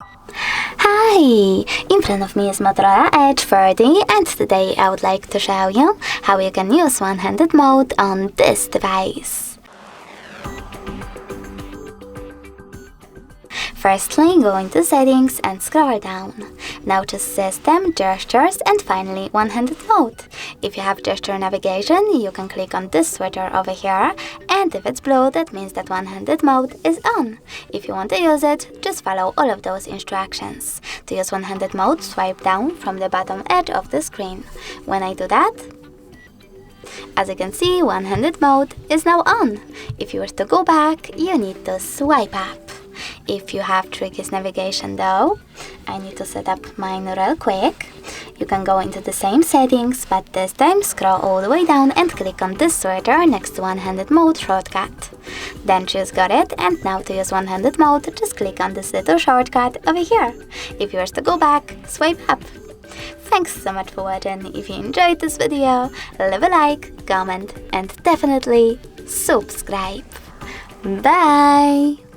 Hi! In front of me is Motorola Edge 30 and today I would like to show you how you can use one-handed mode on this device. Firstly, go into Settings and scroll down. Now choose System, Gestures and finally One-Handed Mode. If you have gesture navigation, you can click on this switcher over here, and if it's blue, that means that One-Handed Mode is on. If you want to use it, just follow all of those instructions. To use One-Handed Mode, swipe down from the bottom edge of the screen. When I do that, as you can see, One-Handed Mode is now on. If you were to go back, you need to swipe up. If you have tricky navigation though, I need to set up mine real quick. You can go into the same settings, but this time scroll all the way down and click on this switcher next to One-Handed Mode shortcut. Then choose Got It, and now to use One-Handed Mode, just click on this little shortcut over here. If you wish to go back, swipe up. Thanks so much for watching. If you enjoyed this video, leave a like, comment and definitely subscribe. Bye!